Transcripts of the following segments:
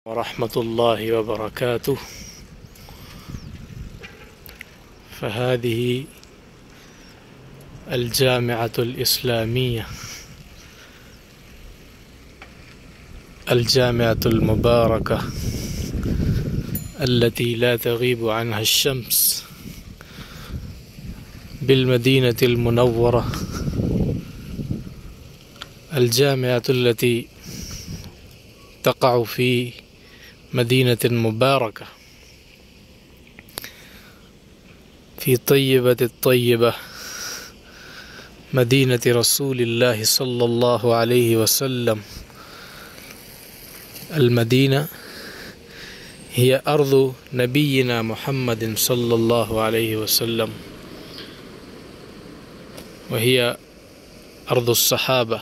वरहमतुल्लाहि वबरकातुह। फ़हादिही अल-जामिअतुल इस्लामिय्या अल-जामिअतुल मुबारका अल्लती ला तग़ीबु अन्हा अश-शम्स बिल-मदीनतिल मुनव्वरा अल-जामिअतुल्लती तक़अउ फ़ी मदीनतिन मुबारका फ़ी तय्यबतित-तय्यबा मदीनति रसूलिल्लाहि सल्लल्लाहु अलैहि वसल्लम। अल-मदीना हिय अर्ज़ु नबिय्यिना मुहम्मदिन सल्लल्लाहु अलैहि वसल्लम व हिय अर्ज़ुस-सहाबा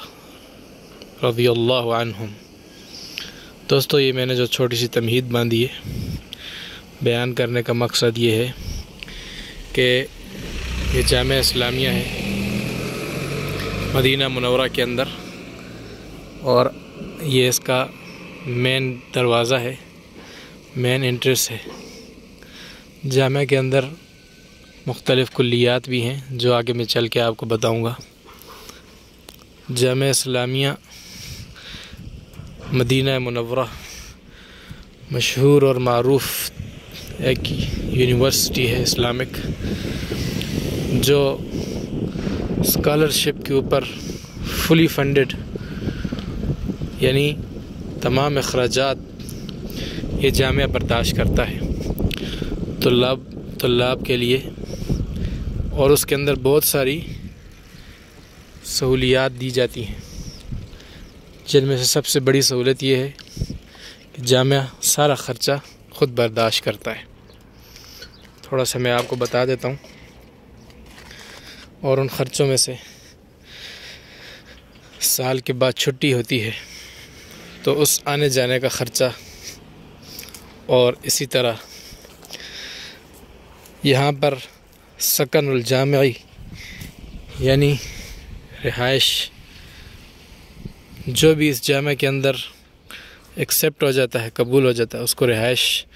रज़ियल्लाहु अन्हुम। दोस्तों, ये मैंने जो छोटी सी तमहीद बांधी है, बयान करने का मकसद ये है कि ये जामिया इस्लामिया है मदीना मुनव्वरा के अंदर, और ये इसका मेन दरवाज़ा है, मेन एंट्रेंस है। जामिया के अंदर मुख्तलिफ़ कुल्लियात भी हैं जो आगे मैं चल के आपको बताऊंगा। जामिया इस्लामिया मदीना मुनव्वरा मशहूर और मारूफ़ एक यूनिवर्सिटी है इस्लामिक, जो स्कॉलरशिप के ऊपर फुली फंडेड, यानी तमाम अखराजात ये जामिया बर्दाश्त करता है तुल्लाब के लिए, और उसके अंदर बहुत सारी सहूलियात दी जाती हैं, जिनमें से सबसे बड़ी सहूलत ये है कि जामिया सारा ख़र्चा ख़ुद बर्दाश्त करता है। थोड़ा सा मैं आपको बता देता हूँ। और उन ख़र्चों में से साल के बाद छुट्टी होती है तो उस आने जाने का ख़र्चा, और इसी तरह यहाँ पर सकनुल जामिई यानी रिहाइश, जो भी इस जामिया के अंदर एक्सेप्ट हो जाता है, कबूल हो जाता है, उसको रिहाइश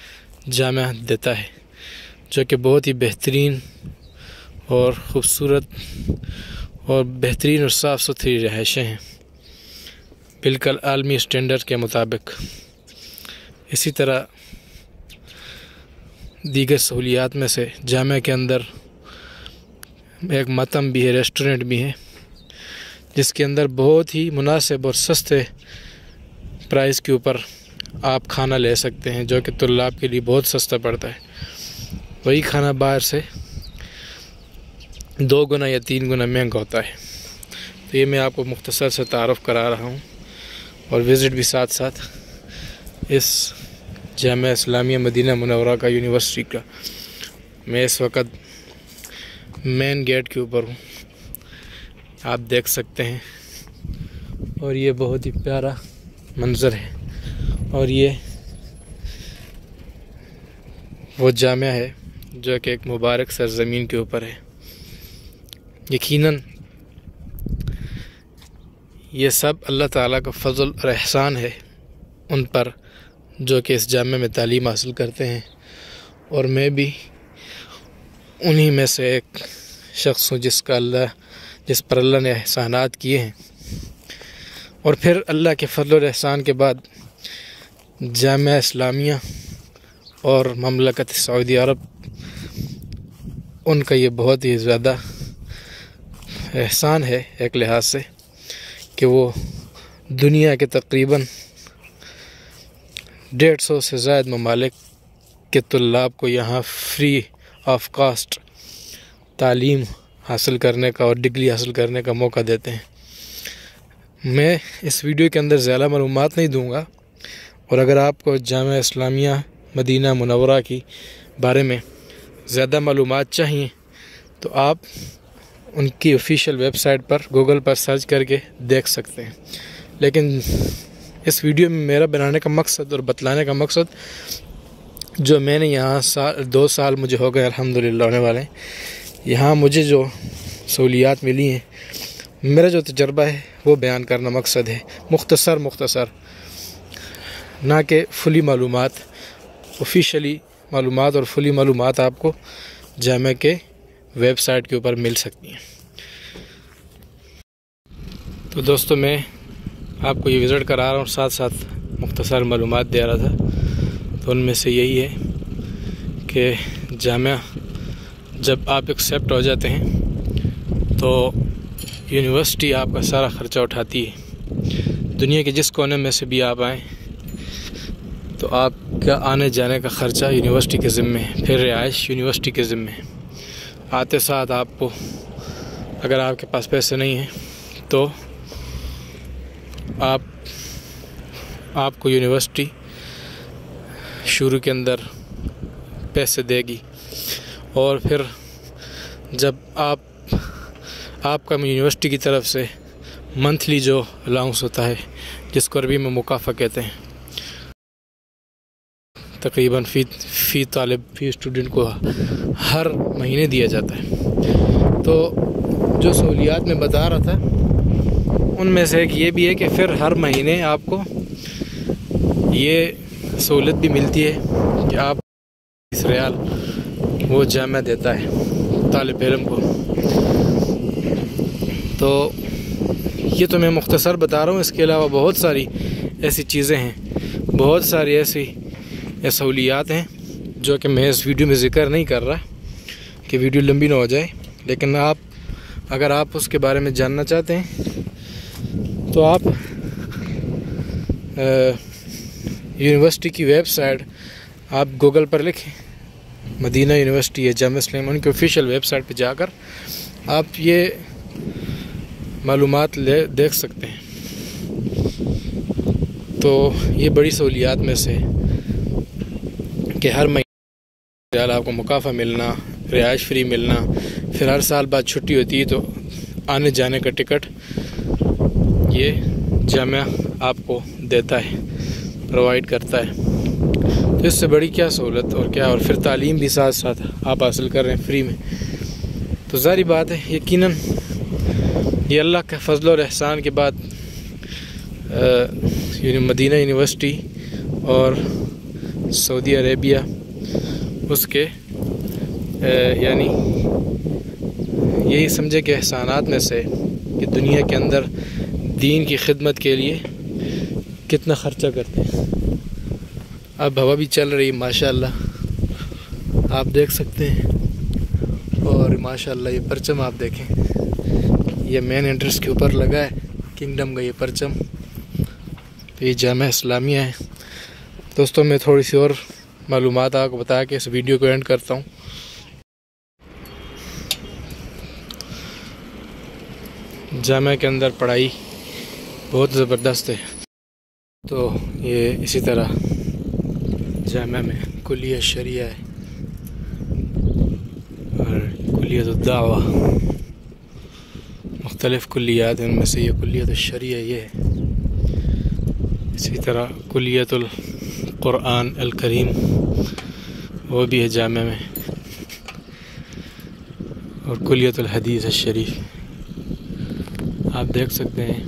जामिया देता है, जो कि बहुत ही बेहतरीन और ख़ूबसूरत और बेहतरीन और साफ़ सुथरी रिहाइशें हैं, बिल्कुल आलमी स्टैंडर्ड के मुताबिक। इसी तरह दीगर सहूलियात में से जामिया के अंदर एक मतम भी है, रेस्टोरेंट भी है, जिसके अंदर बहुत ही मुनासिब और सस्ते प्राइस के ऊपर आप खाना ले सकते हैं, जो कि तुल्लाब के लिए बहुत सस्ता पड़ता है। वही खाना बाहर से 2 गुना या 3 गुना महंगा होता है। तो ये मैं आपको मुख्तसर से तारुफ़ करा रहा हूँ, और विज़िट भी साथ साथ इस जामिया इस्लामिया मदीना मुनव्वरा का यूनिवर्सिटी का। मैं इस वक्त मेन गेट के ऊपर हूँ, आप देख सकते हैं, और ये बहुत ही प्यारा मंज़र है। और ये वो जामिया है जो कि एक मुबारक सरज़मीन के ऊपर है। यकीनन ये सब अल्लाह ताला का फ़ज़ल और एहसान है उन पर जो कि इस जामिया में तालीम हासिल करते हैं, और मैं भी उन्हीं में से एक शख्स हूँ जिस पर अल्लाह ने एहसानात किए हैं। और फिर अल्लाह के फ़ज़ल और एहसान के बाद जामिया इस्लामिया और ममलकत सऊदी अरब, उनका ये बहुत ही ज़्यादा एहसान है एक लिहाज से कि वो दुनिया के तकरीबन 150 से ज़ायद ममालिक के तुल्लाब को यहाँ फ्री ऑफ कास्ट तालीम हासिल करने का और डिग्री हासिल करने का मौका देते हैं। मैं इस वीडियो के अंदर ज़्यादा मालूमात नहीं दूंगा, और अगर आपको जामिया इस्लामिया मदीना मुनव्वरा की बारे में ज़्यादा मालूमात चाहिए तो आप उनकी ऑफिशियल वेबसाइट पर गूगल पर सर्च करके देख सकते हैं। लेकिन इस वीडियो में मेरा बनाने का मकसद और बतलाने का मकसद, जो मैंने यहाँ 2 साल मुझे हो गए अल्हम्दुलिल्लाह होने वाले, यहाँ मुझे जो सहूलियात मिली हैं, मेरा जो तजर्बा है वो बयान करना मकसद है। मुख्तसर ना कि फुली मालूमात। ऑफिशियली मालूमात और फुली मालूमात आपको जामिया के वेबसाइट के ऊपर मिल सकती हैं। तो दोस्तों, मैं आपको ये विज़िट करा रहा हूँ, साथ साथ मुख्तसर मालूमात दे रहा था। तो उनमें से यही है कि जामिया जब आप एक्सेप्ट हो जाते हैं तो यूनिवर्सिटी आपका सारा ख़र्चा उठाती है। दुनिया के जिस कोने में से भी आप आएँ तो आपका आने जाने का ख़र्चा यूनिवर्सिटी के ज़िम्मे है, फिर रिहाइश यूनिवर्सिटी के ज़िम्मे है। आते साथ आपको, अगर आपके पास पैसे नहीं हैं तो आपको यूनिवर्सिटी शुरू के अंदर पैसे देगी, और फिर जब आपका यूनिवर्सिटी की तरफ से मंथली जो अलाउंस होता है, जिसको अरबी में मुकाफ़ा कहते हैं, तकरीबन फ़ी स्टूडेंट को हर महीने दिया जाता है। तो जो सहूलियात मैं बता रहा था उनमें से एक ये भी है कि फिर हर महीने आपको ये सहूलत भी मिलती है कि आप 20 रियाल वो जामिया देता है तालिब इल्म को। तो ये तो मैं मुख्तसर बता रहा हूँ, इसके अलावा बहुत सारी ऐसी चीज़ें हैं, बहुत सारी ऐसी सहूलियात हैं जो कि मैं इस वीडियो में ज़िक्र नहीं कर रहा कि वीडियो लंबी ना हो जाए। लेकिन अगर आप उसके बारे में जानना चाहते हैं तो आप यूनिवर्सिटी की वेबसाइट आप गूगल पर लिखें, मदीना यूनिवर्सिटी है जामिया इस्लामिया, उनकी ऑफिशियल वेबसाइट पर जाकर आप ये मालूमात देख सकते हैं। तो ये बड़ी सहूलियात में से कि हर महीने आपको मुकाफ़ा मिलना, रिहाइश फ्री मिलना, फिर हर साल बाद छुट्टी होती है तो आने जाने का टिकट ये जामिया आपको देता है, प्रोवाइड करता है। तो इससे बड़ी क्या सहूलत और क्या, और फिर तालीम भी साथ साथ आप हासिल कर रहे हैं फ्री में। तो ज़ाहिर बात है, यकीनन ये अल्लाह के फजल और एहसान के बाद मदीना यूनिवर्सिटी और सऊदी अरेबिया उसके यानी यही समझे कि एहसानात में से कि दुनिया के अंदर दीन की खिदमत के लिए कितना ख़र्चा करते हैं। अब हवा भी चल रही है माशाअल्लाह, आप देख सकते हैं। और माशाअल्लाह ये परचम आप देखें, ये मेन एंट्रेंस के ऊपर लगा है किंगडम का ये परचम। तो ये जामिया इस्लामिया है। दोस्तों, मैं थोड़ी सी और मालूमात आपको बता के इस वीडियो को एंड करता हूँ। जामिया के अंदर पढ़ाई बहुत ज़बरदस्त है। तो ये इसी तरह जामिया में कुलिया शरिया है और कुलियत दावा, मुख्तलिफ़ कुलियात हैं, उनमें से ये कुलियत शरिया ये है। इसी तरह कुलियतुल कुरान अल करीम वो भी है जामिया में, और कुलियतुल हदीस शरीफ आप देख सकते हैं।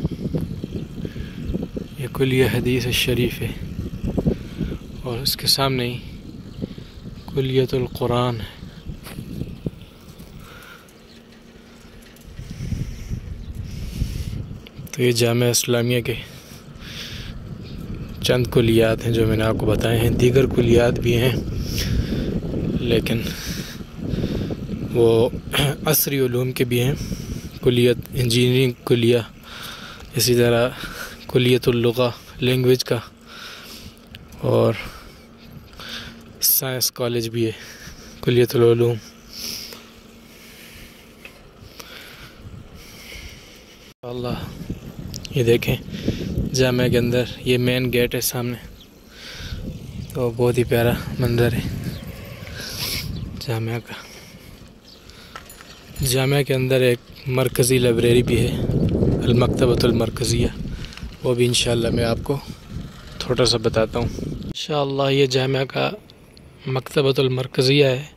ये कुलिया हदीस शरीफ है और उसके सामने ही कुलियतुल कुरान है। तो ये जामिया इस्लामिया के चंद कुलियात हैं जो मैंने आपको बताए हैं। दीगर कुलियात भी हैं, लेकिन वो असरी उलूम के भी हैं। कुलियत इंजीनियरिंग कुलिया, इसी तरह कुलियतुल लुगा लैंग्वेज का, और साइंस कॉलेज भी है कुलियतुल उलूम। अल्लाह, ये देखें जामिया के अंदर ये मेन गेट है सामने। तो बहुत ही प्यारा मंज़र है जामिया का। जामिया के अंदर एक मरकज़ी लाइब्रेरी भी है, अल मकतबतुल मरकज़िया, वो भी इंशाअल्लाह मैं आपको थोड़ा सा बताता हूँ। इंशाअल्लाह ये जामिया का मकतबतुल मरकज़िया है,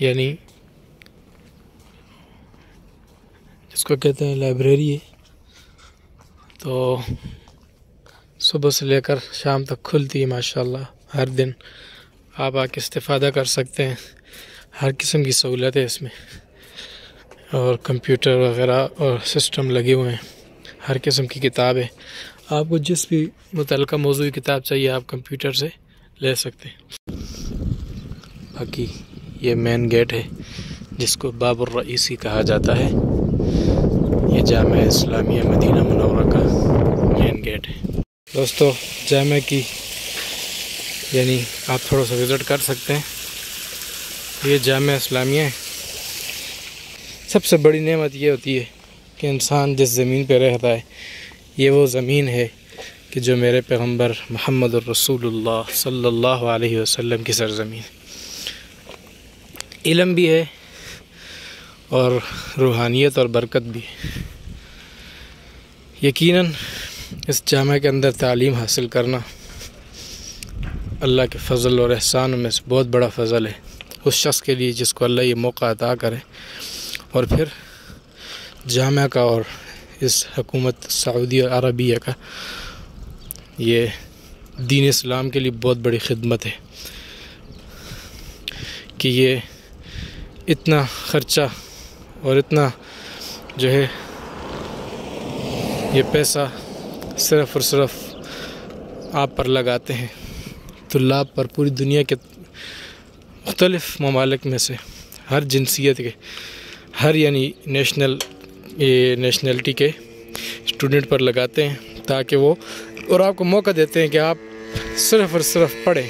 यानी जिसको कहते हैं लाइब्रेरी है। तो सुबह से लेकर शाम तक खुलती है माशाल्लाह। हर दिन आप आके इस्तेफ़ादा कर सकते हैं। हर किस्म की सहूलत है इसमें, और कंप्यूटर वगैरह और सिस्टम लगे हुए हैं। हर किस्म की किताब है, आपको जिस भी मुतल्लिका मौज़ूई किताब चाहिए आप कंप्यूटर से ले सकते हैं। बाकी ये मेन गेट है जिसको बाबुर रईसी कहा जाता है। ये जामिया इस्लामिया मदीना मुनव्वरा का मेन गेट है। दोस्तों जामिया की यानी आप थोड़ा सा विज़िट कर सकते हैं। ये जामिया इस्लामिया है। सबसे बड़ी नेमत ये होती है कि इंसान जिस ज़मीन पे रहता है ये वो ज़मीन है कि जो मेरे पैगम्बर मुहम्मदुर रसूलुल्लाह सल्लल्लाहु अलैहि वसल्लम की सरज़मीन। इल्म भी है और रूहानियत और बरकत भी है। यकीनन इस जामिया के अंदर तालीम हासिल करना अल्लाह के फ़ज़ल और एहसान में से बहुत बड़ा फ़ज़ल है उस शख्स के लिए जिसको अल्लाह ये मौका अता करे। और फिर जामिया का और इस हुकूमत सऊदी अरबिया का ये दीन इस्लाम के लिए बहुत बड़ी खिदमत है कि ये इतना ख़र्चा और इतना जो है ये पैसा सिर्फ़ और सिर्फ आप पर लगाते हैं, तुल्लाब पर। पूरी दुनिया के मुख्तलिफ़ ममालिक में से हर जिनसियत के, हर यानी नेशनलिटी के स्टूडेंट पर लगाते हैं ताकि वो, और आपको मौका देते हैं कि आप सिर्फ़ और सिर्फ पढ़ें,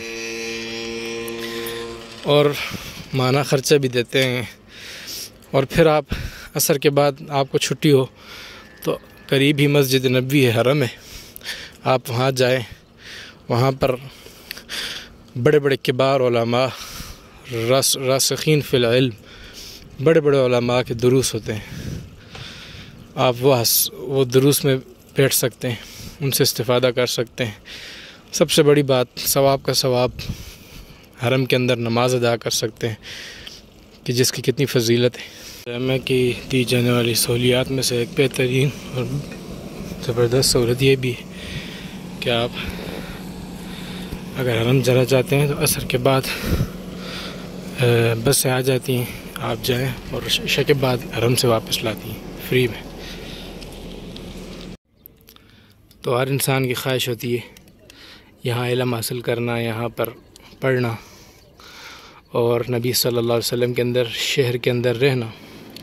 और माना ख़र्चा भी देते हैं। और फिर आप असर के बाद आपको छुट्टी हो तो करीब ही मस्जिद नबवी है, हरम है, आप वहाँ जाएं। वहाँ पर बड़े बड़े किबार उलमा रासिखीन फिल इल्म, बड़े बड़े उलमा के दुरूस होते हैं। आप वो दुरूस में बैठ सकते हैं, उनसे इस्तिफ़ादा कर सकते हैं। सबसे बड़ी बात, सवाब का सवाब, हरम के अंदर नमाज अदा कर सकते हैं कि जिसकी कितनी फ़जीलत है। जामिया की दी जाने वाली सहूलियात में से एक बेहतरीन और ज़बरदस्त सहूलत ये भी है कि आप अगर हरम जाना चाहते हैं तो असर के बाद बस से आ जाती हैं, आप जाएं और इशा के बाद हरम से वापस लाती हैं फ्री में। तो हर इंसान की ख्वाहिश होती है यहाँ इल्म हासिल करना, यहाँ पर पढ़ना और नबी सल्लल्लाहु अलैहि वसल्लम के अंदर, शहर के अंदर रहना,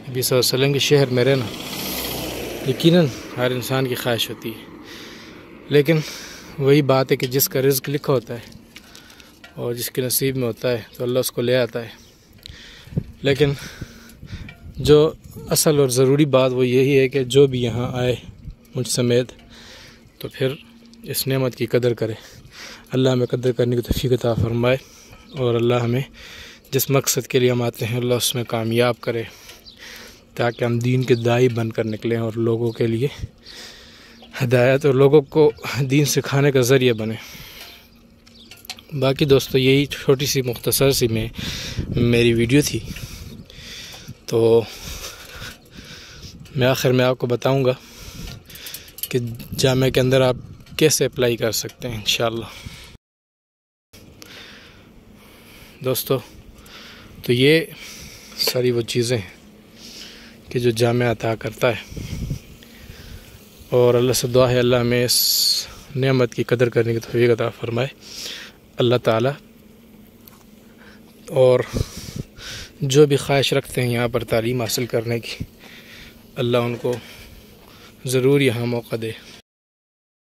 नबी सल्लल्लाहु अलैहि वसल्लम के शहर में रहना यकीनन हर इंसान की ख्वाहिश होती है। लेकिन वही बात है कि जिसका रिज़्क़ लिखा होता है और जिसके नसीब में होता है तो अल्लाह उसको ले आता है। लेकिन जो असल और ज़रूरी बात वो यही है कि जो भी यहाँ आए मुझ समेत तो फिर इस नेमत की कदर करे। अल्लाह हमें कदर करने की तौफ़ीक़ अता फ़रमाए और अल्लाह हमें जिस मकसद के लिए हम आते हैं अल्लाह उसमें कामयाब करे ताकि हम दीन के दाई बनकर निकलें और लोगों के लिए हिदायत और लोगों को दीन सिखाने का ज़रिया बने। बाकी दोस्तों यही छोटी सी मुख्तसर सी मेरी वीडियो थी। तो मैं आखिर में आपको बताऊंगा कि जामिया के अंदर आप कैसे अप्लाई कर सकते हैं इंशाअल्लाह। दोस्तों तो ये सारी वो चीज़ें हैं कि जो जामिया अता करता है, और अल्लाह से दुआ है अल्लाह हमें इस नेमत की कदर करने की तौफ़ीक़ अता फ़रमाए अल्लाह ताला। और जो भी ख्वाहिश रखते हैं यहाँ पर तालीम हासिल करने की, अल्लाह उनको ज़रूर यहाँ मौका दे।